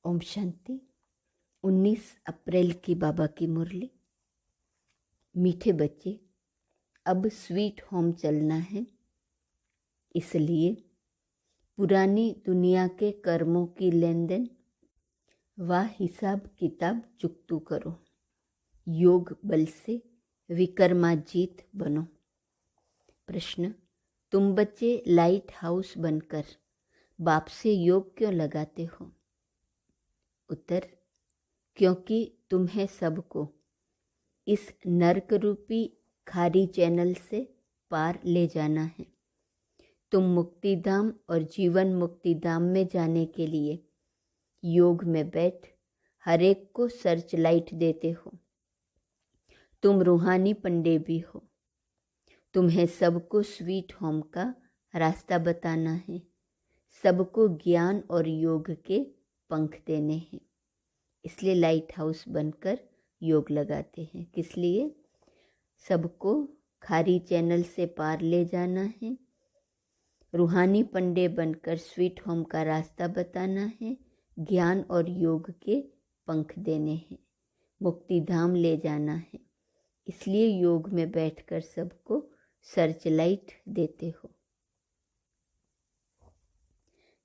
ओम शांति। 19 अप्रैल की बाबा की मुरली। मीठे बच्चे, अब स्वीट होम चलना है, इसलिए पुरानी दुनिया के कर्मों की लेन देन व हिसाब किताब चुकतू करो। योग बल से विक्रमाजीत बनो। प्रश्न: तुम बच्चे लाइट हाउस बनकर बाप से योग क्यों लगाते हो? उत्तर: क्योंकि तुम्हें सबको इस नरक रूपी खारी चैनल से पार ले जाना है। तुम मुक्तिधाम और जीवन मुक्तिधाम में जाने के लिए योग में बैठ हर एक को सर्च लाइट देते हो। तुम रूहानी पंडे भी हो। तुम्हें सबको स्वीट होम का रास्ता बताना है, सबको ज्ञान और योग के पंख देने हैं। इसलिए लाइट हाउस बनकर योग लगाते हैं। किस लिए? सबको खारी चैनल से पार ले जाना है, रूहानी पंडे बनकर स्वीट होम का रास्ता बताना है, ज्ञान और योग के पंख देने हैं, मुक्तिधाम ले जाना है। इसलिए योग में बैठकर सबको सर्च लाइट देते हो।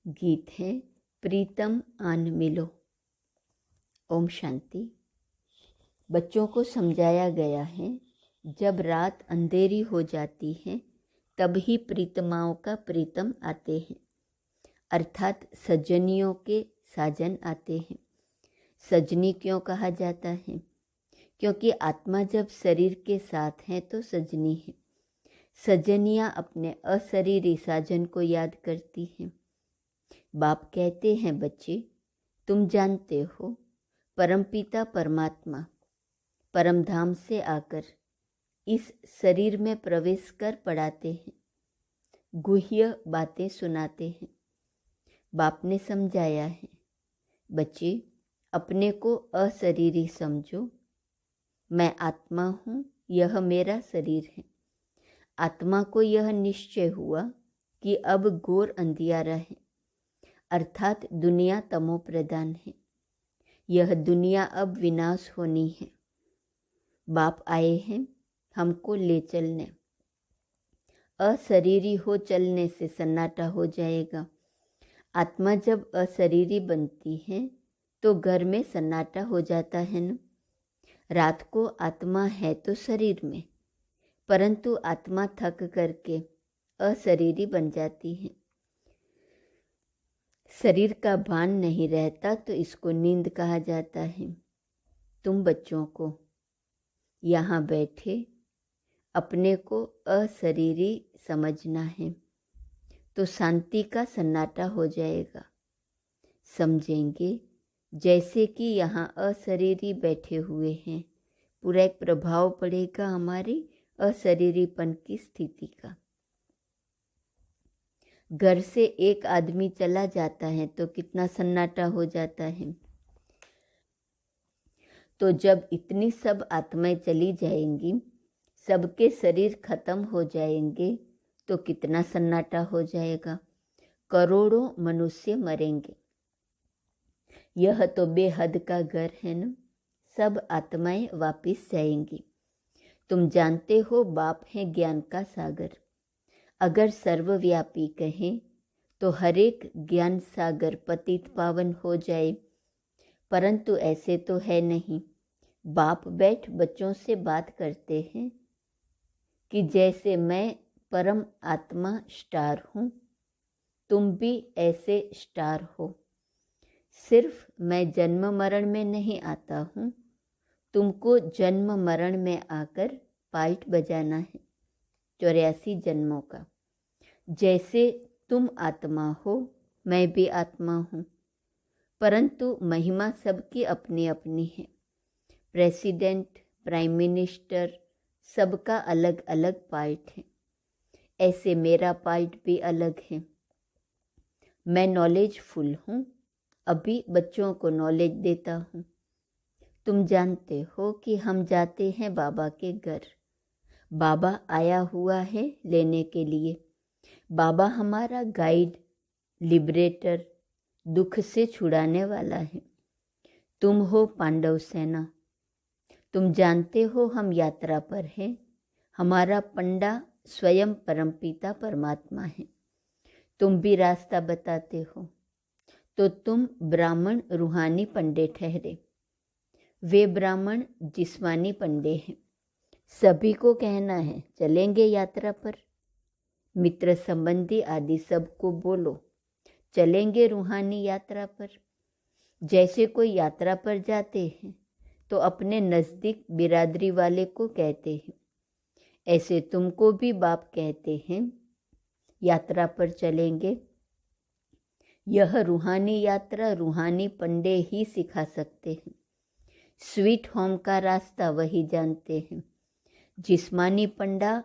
गीत है प्रीतम आन मिलो। ओम शांति। बच्चों को समझाया गया है, जब रात अंधेरी हो जाती है तब ही प्रीतमाओं का प्रीतम आते हैं, अर्थात सजनियों के साजन आते हैं। सजनी क्यों कहा जाता है? क्योंकि आत्मा जब शरीर के साथ है तो सजनी है। सजनियाँ अपने अशरीरी साजन को याद करती हैं। बाप कहते हैं, बच्चे तुम जानते हो परमपिता परमात्मा परमधाम से आकर इस शरीर में प्रवेश कर पढ़ाते हैं, गुह्य बातें सुनाते हैं। बाप ने समझाया है, बच्चे अपने को अशरीरी समझो। मैं आत्मा हूँ, यह मेरा शरीर है। आत्मा को यह निश्चय हुआ कि अब घोर अंधियारा है, अर्थात दुनिया तमो प्रधान है। यह दुनिया अब विनाश होनी है। बाप आए हैं हमको ले चलने। अशरीरी हो चलने से सन्नाटा हो जाएगा। आत्मा जब अशरीरी बनती है तो घर में सन्नाटा हो जाता है न। रात को आत्मा है तो शरीर में, परंतु आत्मा थक करके अशरीरी बन जाती है। शरीर का भान नहीं रहता तो इसको नींद कहा जाता है। तुम बच्चों को यहाँ बैठे अपने को अशरीरी समझना है तो शांति का सन्नाटा हो जाएगा। समझेंगे जैसे कि यहाँ अशरीरी बैठे हुए हैं, पूरा एक प्रभाव पड़ेगा हमारी अशरीरीपन की स्थिति का। घर से एक आदमी चला जाता है तो कितना सन्नाटा हो जाता है। तो जब इतनी सब आत्माएं चली जाएंगी, सबके शरीर खत्म हो जाएंगे तो कितना सन्नाटा हो जाएगा। करोड़ों मनुष्य मरेंगे। यह तो बेहद का घर है न। सब आत्माएं वापिस जाएंगी। तुम जानते हो बाप है ज्ञान का सागर। अगर सर्वव्यापी कहें तो हरेक ज्ञान सागर पतित पावन हो जाए, परंतु ऐसे तो है नहीं। बाप बैठ बच्चों से बात करते हैं कि जैसे मैं परम आत्मा स्टार हूँ, तुम भी ऐसे स्टार हो। सिर्फ मैं जन्म मरण में नहीं आता हूँ, तुमको जन्म मरण में आकर पाइट बजाना है 84 जन्मों का। जैसे तुम आत्मा हो, मैं भी आत्मा हूँ, परंतु महिमा सबकी अपनी अपनी है। प्रेसिडेंट, प्राइम मिनिस्टर, सबका अलग अलग पार्ट है। ऐसे मेरा पार्ट भी अलग है। मैं नॉलेजफुल हूँ, अभी बच्चों को नॉलेज देता हूँ। तुम जानते हो कि हम जाते हैं बाबा के घर। बाबा आया हुआ है लेने के लिए। बाबा हमारा गाइड, लिबरेटर, दुख से छुड़ाने वाला है। तुम हो पांडव सेना, तुम जानते हो हम यात्रा पर हैं। हमारा पंडा स्वयं परमपिता परमात्मा है। तुम भी रास्ता बताते हो, तो तुम ब्राह्मण रूहानी पंडे ठहरे। वे ब्राह्मण जिस्मानी पंडे हैं। सभी को कहना है चलेंगे यात्रा पर। मित्र संबंधी आदि सबको बोलो चलेंगे रूहानी यात्रा पर। जैसे कोई यात्रा पर जाते हैं तो अपने नज़दीक बिरादरी वाले को कहते हैं, ऐसे तुमको भी बाप कहते हैं यात्रा पर चलेंगे। यह रूहानी यात्रा रूहानी पंडे ही सिखा सकते हैं। स्वीट होम का रास्ता वही जानते हैं। जिस्मानी पंडा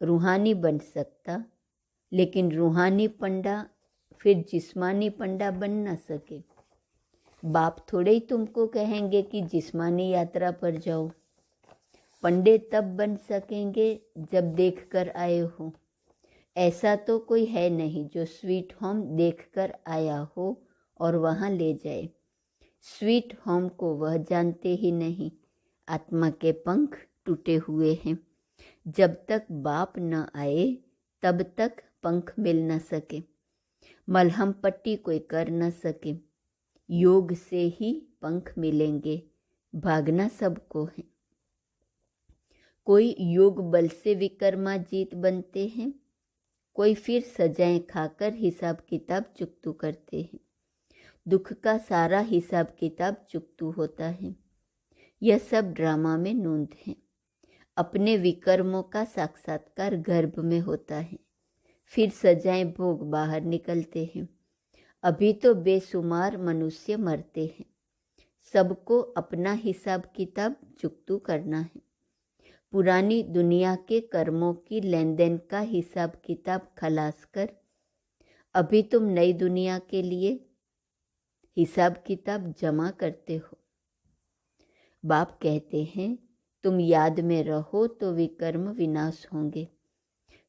रूहानी बन सकता, लेकिन रूहानी पंडा फिर जिस्मानी पंडा बन ना सके। बाप थोड़े ही तुमको कहेंगे कि जिस्मानी यात्रा पर जाओ। पंडे तब बन सकेंगे जब देख कर आए हो। ऐसा तो कोई है नहीं जो स्वीट होम देखकर आया हो और वहाँ ले जाए। स्वीट होम को वह जानते ही नहीं। आत्मा के पंख टूटे हुए हैं। जब तक बाप न आए तब तक पंख मिल न सके। मलहम पट्टी कोई कर न सके। योग से ही पंख मिलेंगे। भागना सबको है। कोई योग बल से विक्रमाजीत बनते हैं, कोई फिर सजाएं खाकर हिसाब किताब चुकतू करते हैं। दुख का सारा हिसाब किताब चुकतू होता है। यह सब ड्रामा में नोंद है। अपने विकर्मों का साक्षात्कार गर्भ में होता है, फिर सजाएं भोग बाहर निकलते हैं। अभी तो बेशुमार मनुष्य मरते हैं। सबको अपना हिसाब किताब चुकतू करना है। पुरानी दुनिया के कर्मों की लेन देन का हिसाब किताब खलास कर अभी तुम नई दुनिया के लिए हिसाब किताब जमा करते हो। बाप कहते हैं तुम याद में रहो तो विकर्म विनाश होंगे।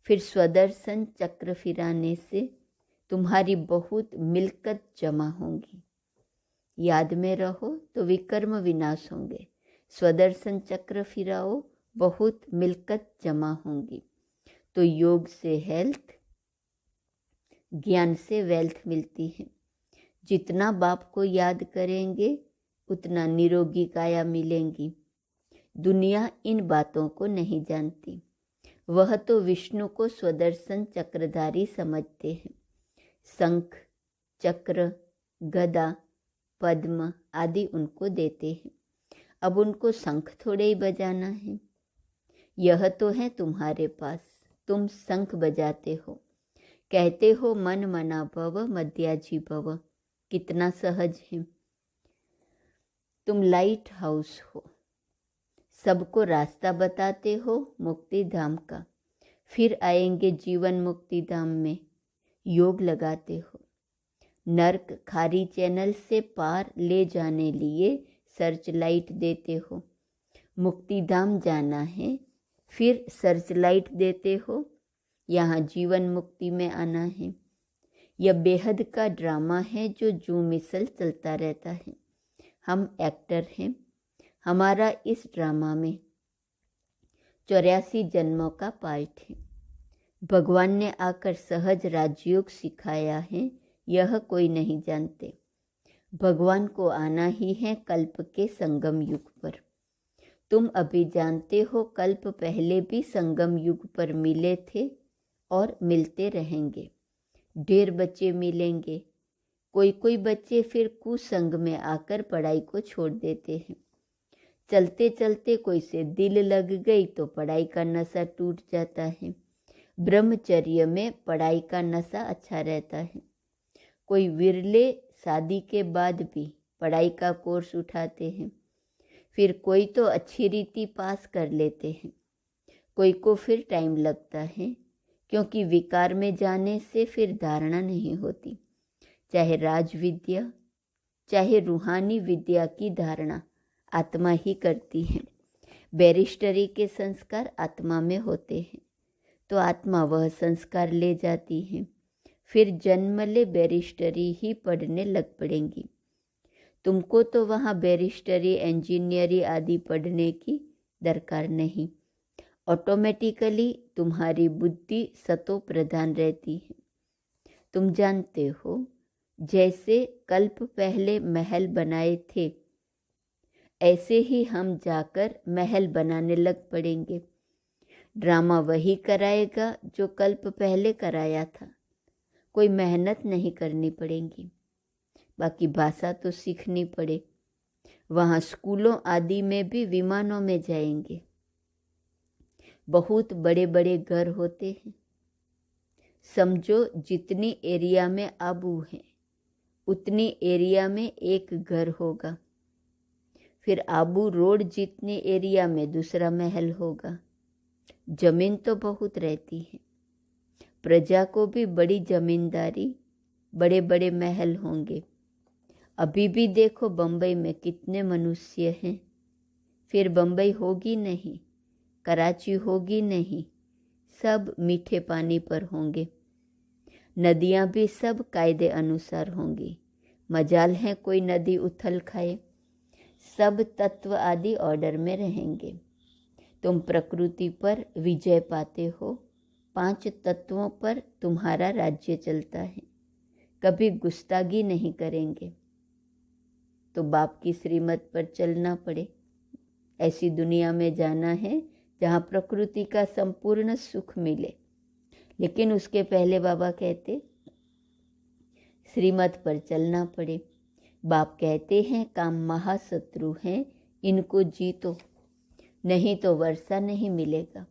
फिर स्वदर्शन चक्र फिराने से तुम्हारी बहुत मिल्कत जमा होगी। याद में रहो तो विकर्म विनाश होंगे। स्वदर्शन चक्र फिराओ, बहुत मिल्कत जमा होंगी। तो योग से हेल्थ, ज्ञान से वेल्थ मिलती है। जितना बाप को याद करेंगे उतना निरोगी काया मिलेंगी। दुनिया इन बातों को नहीं जानती। वह तो विष्णु को स्वदर्शन चक्रधारी समझते हैं। शंख, चक्र, गदा, पद्म आदि उनको देते हैं। अब उनको शंख थोड़े ही बजाना है। यह तो है तुम्हारे पास, तुम शंख बजाते हो। कहते हो मन मना भव मध्याजी भव। कितना सहज है। तुम लाइट हाउस हो। सबको रास्ता बताते हो मुक्ति धाम का। फिर आएंगे जीवन मुक्ति धाम में। योग लगाते हो। नर्क खारी चैनल से पार ले जाने लिए सर्च लाइट देते हो। मुक्ति धाम जाना है, फिर सर्च लाइट देते हो। यहाँ जीवन मुक्ति में आना है। यह बेहद का ड्रामा है जो जू मिसल चलता रहता है। हम एक्टर हैं। हमारा इस ड्रामा में 84 जन्मों का पार्ट है। भगवान ने आकर सहज राजयोग सिखाया है, यह कोई नहीं जानते। भगवान को आना ही है कल्प के संगम युग पर। तुम अभी जानते हो कल्प पहले भी संगम युग पर मिले थे और मिलते रहेंगे। ढेर बच्चे मिलेंगे। कोई कोई बच्चे फिर कुसंग में आकर पढ़ाई को छोड़ देते हैं। चलते चलते कोई से दिल लग गई तो पढ़ाई का नशा टूट जाता है। ब्रह्मचर्य में पढ़ाई का नशा अच्छा रहता है। कोई विरले शादी के बाद भी पढ़ाई का कोर्स उठाते हैं। फिर कोई तो अच्छी रीति पास कर लेते हैं। कोई को फिर टाइम लगता है, क्योंकि विकार में जाने से फिर धारणा नहीं होती। चाहे राज विद्या चाहे रूहानी विद्या की धारणा आत्मा ही करती है। बैरिस्टरी के संस्कार आत्मा में होते हैं, तो आत्मा वह संस्कार ले जाती है। फिर जन्म ले बैरिस्टरी ही पढ़ने लग पड़ेंगी। तुमको तो वहाँ बैरिस्टरी, इंजीनियरी आदि पढ़ने की दरकार नहीं। ऑटोमेटिकली तुम्हारी बुद्धि सतो प्रधान रहती है। तुम जानते हो, जैसे कल्प पहले महल बनाए थे, ऐसे ही हम जाकर महल बनाने लग पड़ेंगे। ड्रामा वही कराएगा जो कल्प पहले कराया था। कोई मेहनत नहीं करनी पड़ेगी। बाकी भाषा तो सीखनी पड़े। वहाँ स्कूलों आदि में भी विमानों में जाएंगे। बहुत बड़े बड़े घर होते हैं। समझो जितनी एरिया में आबू है, उतनी एरिया में एक घर होगा। फिर आबू रोड जितने एरिया में दूसरा महल होगा। जमीन तो बहुत रहती है। प्रजा को भी बड़ी जमींदारी, बड़े बड़े महल होंगे। अभी भी देखो बम्बई में कितने मनुष्य हैं। फिर बम्बई होगी नहीं, कराची होगी नहीं, सब मीठे पानी पर होंगे। नदियाँ भी सब कायदे अनुसार होंगी। मजाल है कोई नदी उथल खाए। सब तत्व आदि ऑर्डर में रहेंगे। तुम प्रकृति पर विजय पाते हो। 5 तत्वों पर तुम्हारा राज्य चलता है। कभी गुस्तागी नहीं करेंगे तो बाप की श्रीमत पर चलना पड़े। ऐसी दुनिया में जाना है जहाँ प्रकृति का संपूर्ण सुख मिले। लेकिन उसके पहले बाबा कहते श्रीमत पर चलना पड़े। बाप कहते हैं काम महाशत्रु हैं, इनको जीतो, नहीं तो वर्षा नहीं मिलेगा।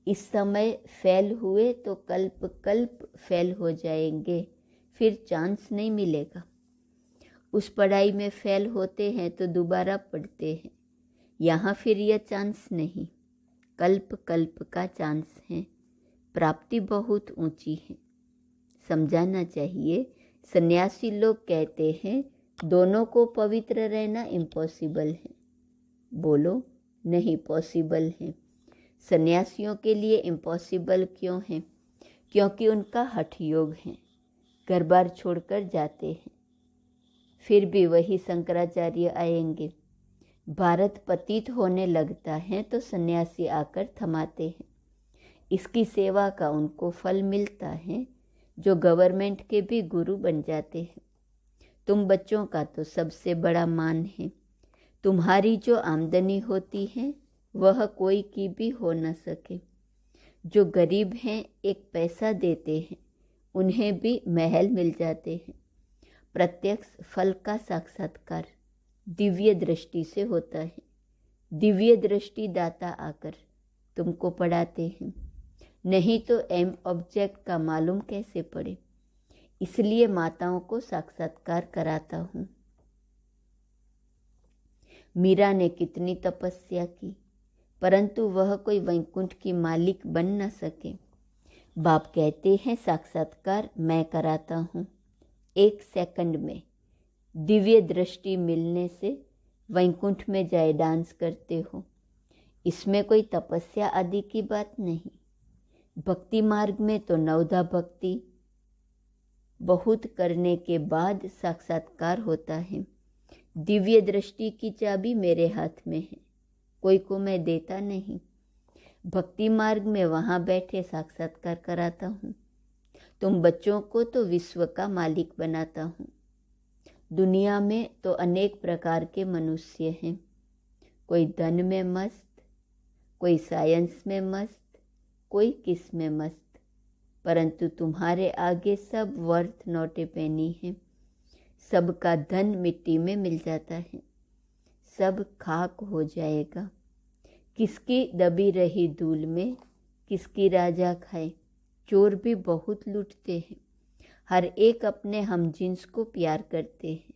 इस समय फेल हुए तो कल्प कल्प फेल हो जाएंगे, फिर चांस नहीं मिलेगा। उस पढ़ाई में फेल होते हैं तो दोबारा पढ़ते हैं। यहाँ फिर यह चांस नहीं, कल्प कल्प का चांस है। प्राप्ति बहुत ऊंची है। समझाना चाहिए। सन्यासी लोग कहते हैं दोनों को पवित्र रहना इम्पॉसिबल है। बोलो नहीं, पॉसिबल है। सन्यासियों के लिए इम्पॉसिबल क्यों है? क्योंकि उनका हठ योग है। घर बार छोड़कर जाते हैं। फिर भी वही शंकराचार्य आएंगे। भारत पतित होने लगता है तो सन्यासी आकर थमाते हैं। इसकी सेवा का उनको फल मिलता है, जो गवर्नमेंट के भी गुरु बन जाते हैं। तुम बच्चों का तो सबसे बड़ा मान है। तुम्हारी जो आमदनी होती है वह कोई की भी हो न सके। जो गरीब हैं एक पैसा देते हैं, उन्हें भी महल मिल जाते हैं। प्रत्यक्ष फल का साक्षात्कार दिव्य दृष्टि से होता है। दिव्य दृष्टि दाता आकर तुमको पढ़ाते हैं, नहीं तो एम ऑब्जेक्ट का मालूम कैसे पड़े। इसलिए माताओं को साक्षात्कार कराता हूँ। मीरा ने कितनी तपस्या की, परंतु वह कोई वैकुंठ की मालिक बन न सके। बाप कहते हैं साक्षात्कार मैं कराता हूँ। 1 सेकंड में दिव्य दृष्टि मिलने से वैकुंठ में जाए डांस करते हो। इसमें कोई तपस्या आदि की बात नहीं। भक्ति मार्ग में तो नवधा भक्ति बहुत करने के बाद साक्षात्कार होता है। दिव्य दृष्टि की चाबी मेरे हाथ में है, कोई को मैं देता नहीं। भक्ति मार्ग में वहाँ बैठे साक्षात्कार कराता हूँ। तुम बच्चों को तो विश्व का मालिक बनाता हूँ। दुनिया में तो अनेक प्रकार के मनुष्य हैं। कोई धन में मस्त, कोई साइंस में मस्त, कोई किस में मस्त, परंतु तुम्हारे आगे सब वर्थ नॉट ए पेनी है। सबका धन मिट्टी में मिल जाता है, सब खाक हो जाएगा। किसकी दबी रही धूल में किसकी राजा खाए। चोर भी बहुत लूटते हैं। हर एक अपने हम जिन्स को प्यार करते हैं,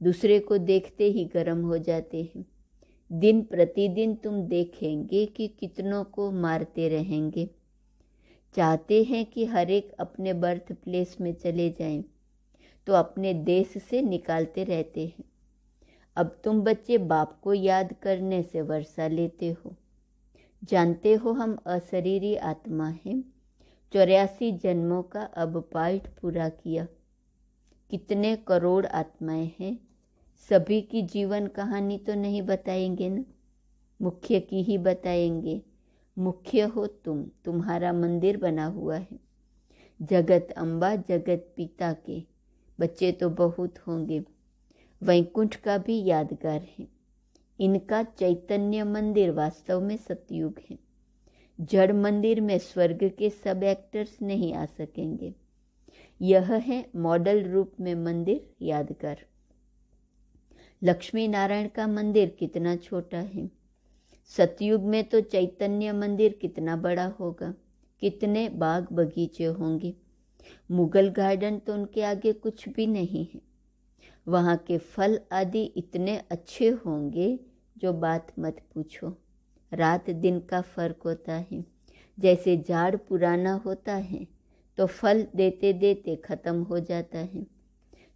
दूसरे को देखते ही गर्म हो जाते हैं। दिन प्रतिदिन तुम देखेंगे कि कितनों को मारते रहेंगे। चाहते हैं कि हर एक अपने बर्थ प्लेस में चले जाएं, तो अपने देश से निकालते रहते हैं। अब तुम बच्चे बाप को याद करने से वर्षा लेते हो। जानते हो हम अशरीरी आत्मा हैं। 84 जन्मों का अब पाठ पूरा किया। कितने करोड़ आत्माएं हैं। सभी की जीवन कहानी तो नहीं बताएंगे ना, मुख्य की ही बताएंगे। मुख्य हो तुम, तुम्हारा मंदिर बना हुआ है। जगत अम्बा जगत पिता के बच्चे तो बहुत होंगे। वैकुंठ का भी यादगार है। इनका चैतन्य मंदिर वास्तव में सतयुग है। जड़ मंदिर में स्वर्ग के सब एक्टर्स नहीं आ सकेंगे। यह है मॉडल रूप में मंदिर यादगार। लक्ष्मी नारायण का मंदिर कितना छोटा है। सतयुग में तो चैतन्य मंदिर कितना बड़ा होगा, कितने बाग बगीचे होंगे। मुगल गार्डन तो उनके आगे कुछ भी नहीं है। वहाँ के फल आदि इतने अच्छे होंगे जो बात मत पूछो। रात दिन का फर्क होता है। जैसे झाड़ पुराना होता है तो फल देते देते खत्म हो जाता है।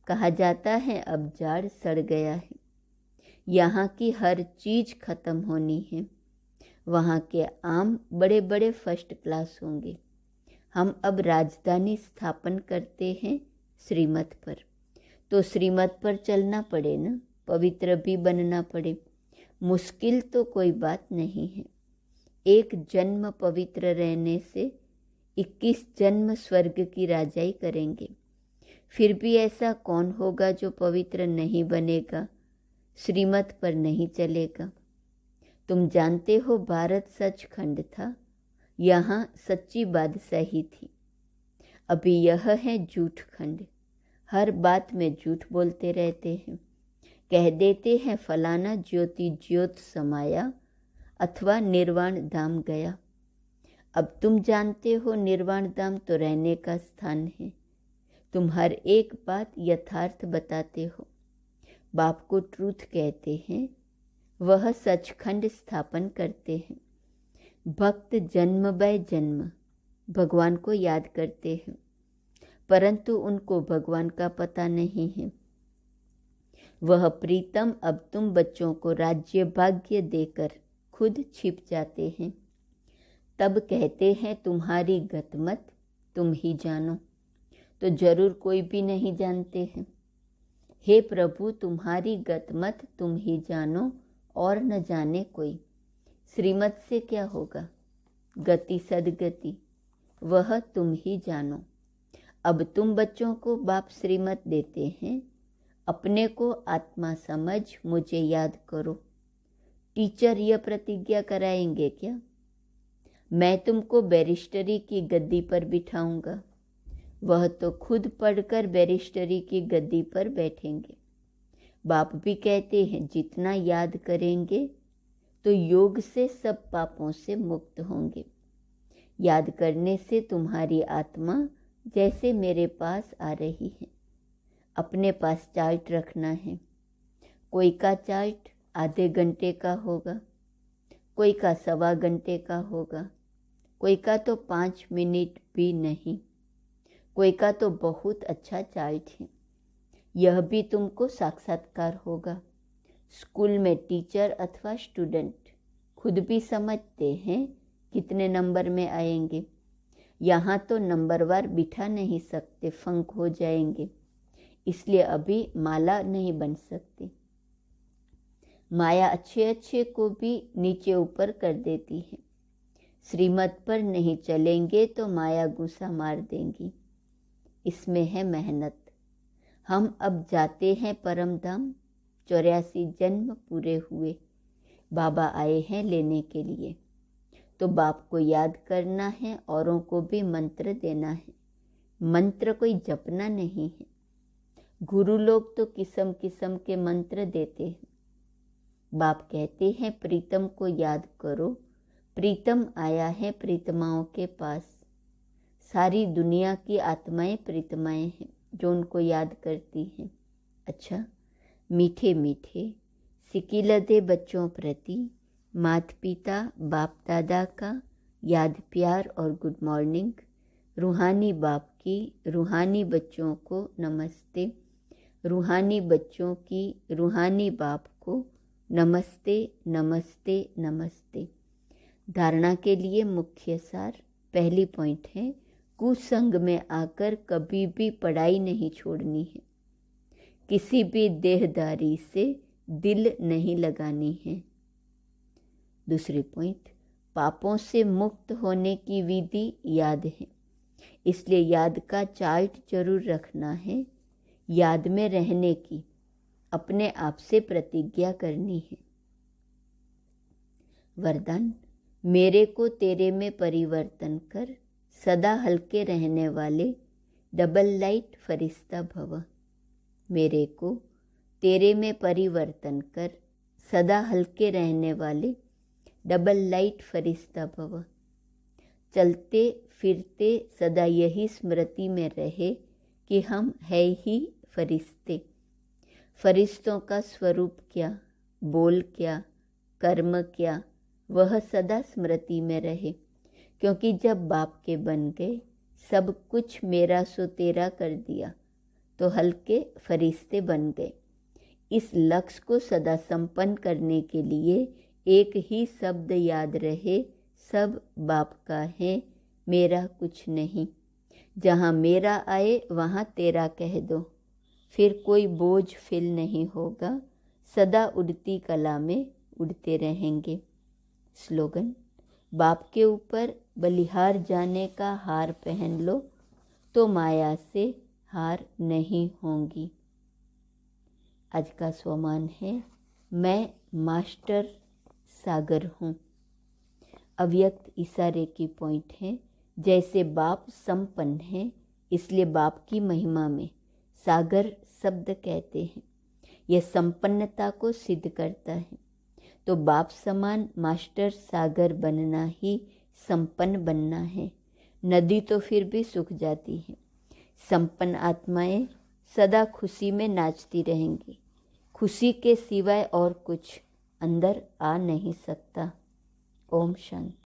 कहा जाता है अब झाड़ सड़ गया है। यहाँ की हर चीज खत्म होनी है। वहाँ के आम बड़े बड़े फर्स्ट क्लास होंगे। हम अब राजधानी स्थापन करते हैं श्रीमत पर, तो श्रीमत पर चलना पड़े ना, पवित्र भी बनना पड़े। मुश्किल तो कोई बात नहीं है। एक जन्म पवित्र रहने से 21 जन्म स्वर्ग की राजाई करेंगे। फिर भी ऐसा कौन होगा जो पवित्र नहीं बनेगा, श्रीमत पर नहीं चलेगा। तुम जानते हो भारत सचखंड था, यहाँ सच्ची बादशाही थी। अभी यह है झूठ खंड। हर बात में झूठ बोलते रहते हैं। कह देते हैं फलाना ज्योति ज्योत समाया अथवा निर्वाण धाम गया। अब तुम जानते हो निर्वाण धाम तो रहने का स्थान है। तुम हर एक बात यथार्थ बताते हो। बाप को ट्रूथ कहते हैं, वह सचखंड स्थापन करते हैं। भक्त जन्म बाय जन्म भगवान को याद करते हैं, परंतु उनको भगवान का पता नहीं है। वह प्रीतम अब तुम बच्चों को राज्य भाग्य देकर खुद छिप जाते हैं। तब कहते हैं तुम्हारी गतमत तुम ही जानो, तो जरूर कोई भी नहीं जानते हैं। हे प्रभु तुम्हारी गतमत तुम ही जानो और न जाने कोई। श्रीमत से क्या होगा, गति सदगति वह तुम ही जानो। अब तुम बच्चों को बाप श्रीमत देते हैं, अपने को आत्मा समझ मुझे याद करो। टीचर यह प्रतिज्ञा कराएंगे क्या, मैं तुमको बैरिस्टरी की गद्दी पर बिठाऊंगा। वह तो खुद पढ़कर बैरिस्टरी की गद्दी पर बैठेंगे। बाप भी कहते हैं जितना याद करेंगे तो योग से सब पापों से मुक्त होंगे। याद करने से तुम्हारी आत्मा जैसे मेरे पास आ रही है। अपने पास चार्ट रखना है। कोई का चार्ट आधे घंटे का होगा, कोई का 1.25 घंटे का होगा, कोई का तो 5 मिनट भी नहीं, कोई का तो बहुत अच्छा चार्ट है। यह भी तुमको साक्षात्कार होगा। स्कूल में टीचर अथवा स्टूडेंट खुद भी समझते हैं कितने नंबर में आएंगे। यहाँ तो नंबरवार बिठा नहीं सकते, फंक हो जाएंगे, इसलिए अभी माला नहीं बन सकती। माया अच्छे अच्छे को भी नीचे ऊपर कर देती है। श्रीमत पर नहीं चलेंगे तो माया गुस्सा मार देंगी। इसमें है मेहनत। हम अब जाते हैं परम धाम। 84 जन्म पूरे हुए, बाबा आए हैं लेने के लिए। तो बाप को याद करना है, औरों को भी मंत्र देना है। मंत्र कोई जपना नहीं है। गुरु लोग तो किस्म किस्म के मंत्र देते हैं। बाप कहते हैं प्रीतम को याद करो, प्रीतम आया है प्रीतमाओं के पास। सारी दुनिया की आत्माएं प्रीतमाएं हैं जो उनको याद करती हैं। अच्छा, मीठे मीठे सिकिलदे बच्चों प्रति माता पिता बाप दादा का याद प्यार और गुड मॉर्निंग। रूहानी बाप की रूहानी बच्चों को नमस्ते। रूहानी बच्चों की रूहानी बाप को नमस्ते नमस्ते नमस्ते। धारणा के लिए मुख्य सार। पहली पॉइंट है, कुसंग में आकर कभी भी पढ़ाई नहीं छोड़नी है। किसी भी देहदारी से दिल नहीं लगानी है। दूसरी पॉइंट, पापों से मुक्त होने की विधि याद है, इसलिए याद का चार्ट जरूर रखना है। याद में रहने की अपने आप से प्रतिज्ञा करनी है। वरदान, मेरे को तेरे में परिवर्तन कर, सदा हल्के रहने वाले डबल लाइट फरिश्ता भव। मेरे को तेरे में परिवर्तन कर, सदा हल्के रहने वाले डबल लाइट फरिश्ता भव। चलते फिरते सदा यही स्मृति में रहे कि हम है ही फरिश्ते। फरिश्तों का स्वरूप क्या, बोल क्या, कर्म क्या, वह सदा स्मृति में रहे, क्योंकि जब बाप के बन गए, सब कुछ मेरा सो तेरा कर दिया, तो हल्के फरिश्ते बन गए। इस लक्ष्य को सदा संपन्न करने के लिए एक ही शब्द याद रहे, सब बाप का है, मेरा कुछ नहीं। जहाँ मेरा आए वहाँ तेरा कह दो, फिर कोई बोझ फील नहीं होगा, सदा उड़ती कला में उड़ते रहेंगे। स्लोगन, बाप के ऊपर बलिहार जाने का हार पहन लो तो माया से हार नहीं होंगी। आज का स्वमान है, मैं मास्टर सागर हूँ। अव्यक्त इशारे की पॉइंट है, जैसे बाप संपन्न है, इसलिए बाप की महिमा में सागर शब्द कहते हैं। यह संपन्नता को सिद्ध करता है। तो बाप समान मास्टर सागर बनना ही संपन्न बनना है। नदी तो फिर भी सूख जाती है, संपन्न आत्माएं सदा खुशी में नाचती रहेंगी। खुशी के सिवाय और कुछ अंदर आ नहीं सकता। ओम शांति।